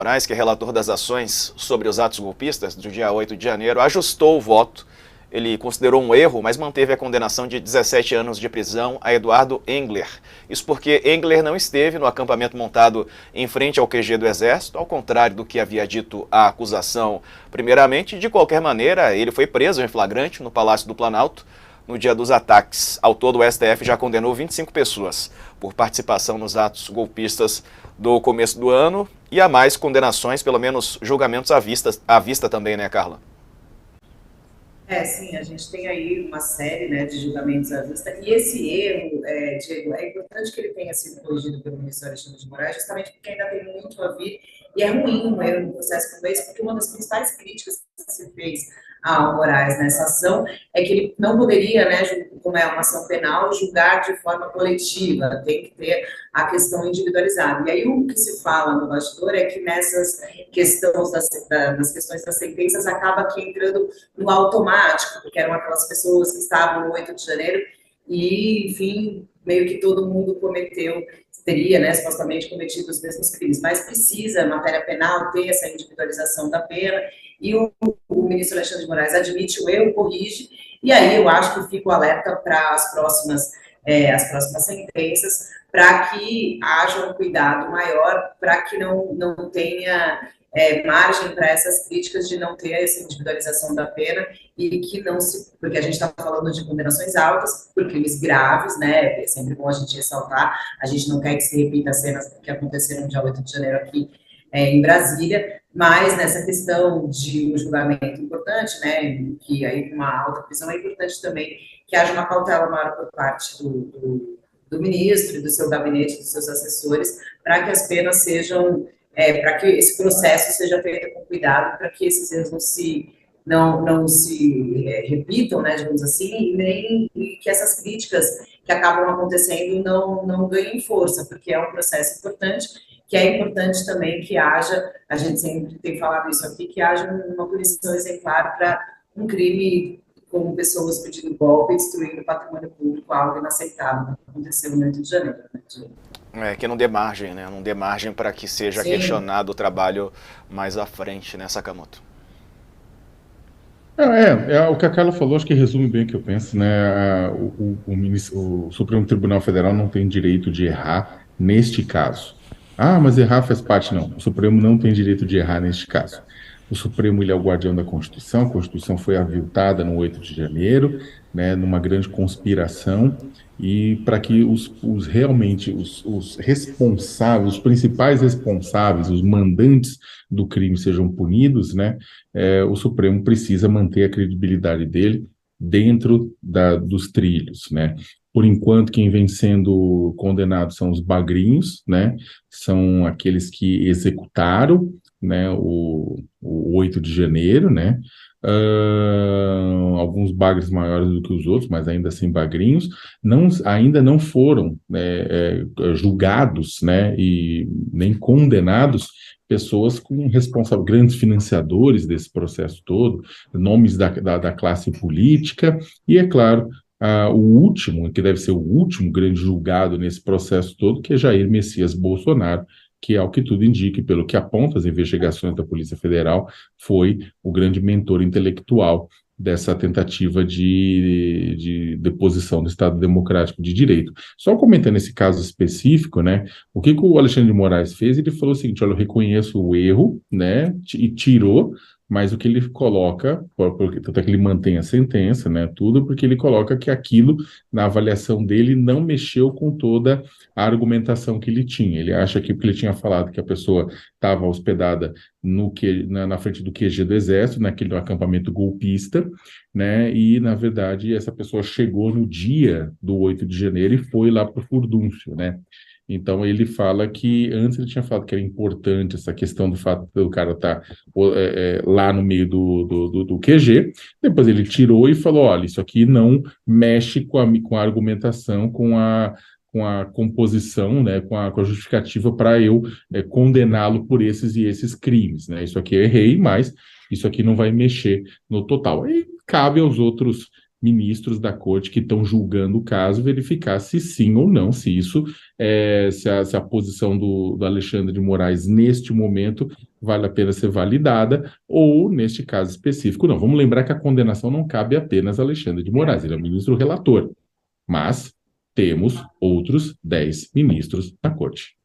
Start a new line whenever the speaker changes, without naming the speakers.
Moraes, que é relator das ações sobre os atos golpistas do dia 8 de janeiro, ajustou o voto. Ele considerou um erro, mas manteve a condenação de 17 anos de prisão a Eduardo Engler. Isso porque Engler não esteve no acampamento montado em frente ao QG do Exército, ao contrário do que havia dito a acusação primeiramente. De qualquer maneira, ele foi preso em flagrante no Palácio do Planalto no dia dos ataques. Ao todo, o STF já condenou 25 pessoas por participação nos atos golpistas do começo do ano, e há mais condenações, pelo menos julgamentos à vista também, né, Carla?
Sim, a gente tem aí uma série, né, de julgamentos à vista, e esse erro, Diego, é importante que ele tenha sido corrigido pelo ministro Alexandre de Moraes, justamente porque ainda tem muito a vir, e é ruim um erro no processo como esse, porque uma das principais críticas que se fez ao Moraes nessa ação é que ele não poderia, né, como é uma ação penal, julgar de forma coletiva, tem que ter a questão individualizada. E aí o que se fala no bastidor é que nessas das questões das sentenças acaba que entrando no automático, porque eram aquelas pessoas que estavam no 8 de janeiro e, enfim, meio que todo mundo teria, né, supostamente cometido os mesmos crimes, mas precisa, a matéria penal, ter essa individualização da pena, e o ministro Alexandre de Moraes admite o erro, corrige, e aí eu acho que fico alerta para as próximas sentenças, para que haja um cuidado maior, para que não tenha margem para essas críticas de não ter essa individualização da pena e que não se... Porque a gente está falando de condenações altas por crimes graves, né? É sempre bom a gente ressaltar, a gente não quer que se repita as cenas que aconteceram no dia 8 de janeiro aqui em Brasília, mas nessa questão de um julgamento importante, né, que aí com uma alta prisão é importante também que haja uma cautela maior por parte do ministro, do seu gabinete, dos seus assessores, para que as penas sejam para que esse processo seja feito com cuidado, para que esses erros não se repitam, né, digamos assim, e nem e que essas críticas que acabam acontecendo não ganhem força, porque é um processo importante, que é importante também que haja, a gente sempre tem falado isso aqui, que haja uma punição exemplar para um crime como pessoas pedindo golpe e destruindo patrimônio público, algo inaceitável, que aconteceu no 8 de janeiro. Né?
Que não dê margem, né? Não dê margem para que seja
Sim.
questionado o trabalho mais à frente, né, Sakamoto?
É o que a Carla falou, acho que resume bem o que eu penso, né? O Supremo Tribunal Federal não tem direito de errar neste caso. Ah, mas errar faz parte, não. O Supremo não tem direito de errar neste caso. O Supremo, ele é o guardião da Constituição, a Constituição foi aviltada no 8 de janeiro, né, numa grande conspiração, e para que realmente os responsáveis, os principais responsáveis, os mandantes do crime sejam punidos, né? O Supremo precisa manter a credibilidade dele dentro dos trilhos, né? Por enquanto, quem vem sendo condenado são os bagrinhos, né? São aqueles que executaram, né, o 8 de janeiro, né? Alguns bagres maiores do que os outros, mas ainda assim bagrinhos, ainda não foram, né, julgados, né, e nem condenados pessoas com grandes financiadores desse processo todo, nomes da classe política, e, é claro, o último, que deve ser o último grande julgado nesse processo todo, que é Jair Messias Bolsonaro, que, ao que tudo indica, e pelo que aponta as investigações da Polícia Federal, foi o grande mentor intelectual dessa tentativa de deposição do Estado Democrático de Direito. Só comentando esse caso específico, né, o que o Alexandre de Moraes fez? Ele falou o seguinte: olha, eu reconheço o erro, né, e tirou, mas o que ele coloca, tanto é que ele mantém a sentença, né, tudo, porque ele coloca que aquilo, na avaliação dele, não mexeu com toda a argumentação que ele tinha. Ele acha que, porque ele tinha falado que a pessoa estava hospedada na frente do QG do Exército, naquele acampamento golpista, né? E, na verdade, essa pessoa chegou no dia do 8 de janeiro e foi lá para o furdúncio, né? Então, ele fala que antes ele tinha falado que era importante essa questão do fato do cara estar lá no meio do QG, depois ele tirou e falou: olha, isso aqui não mexe com a argumentação, com a composição, né, com a justificativa para eu condená-lo por esses e esses crimes, né? Isso aqui eu errei, mas isso aqui não vai mexer no total. Aí cabe aos outros ministros da corte que estão julgando o caso verificar se sim ou não, se isso, se a posição do Alexandre de Moraes neste momento vale a pena ser validada, ou, neste caso específico, não. Vamos lembrar que a condenação não cabe apenas a Alexandre de Moraes, ele é o ministro relator, mas temos outros 10 ministros da corte.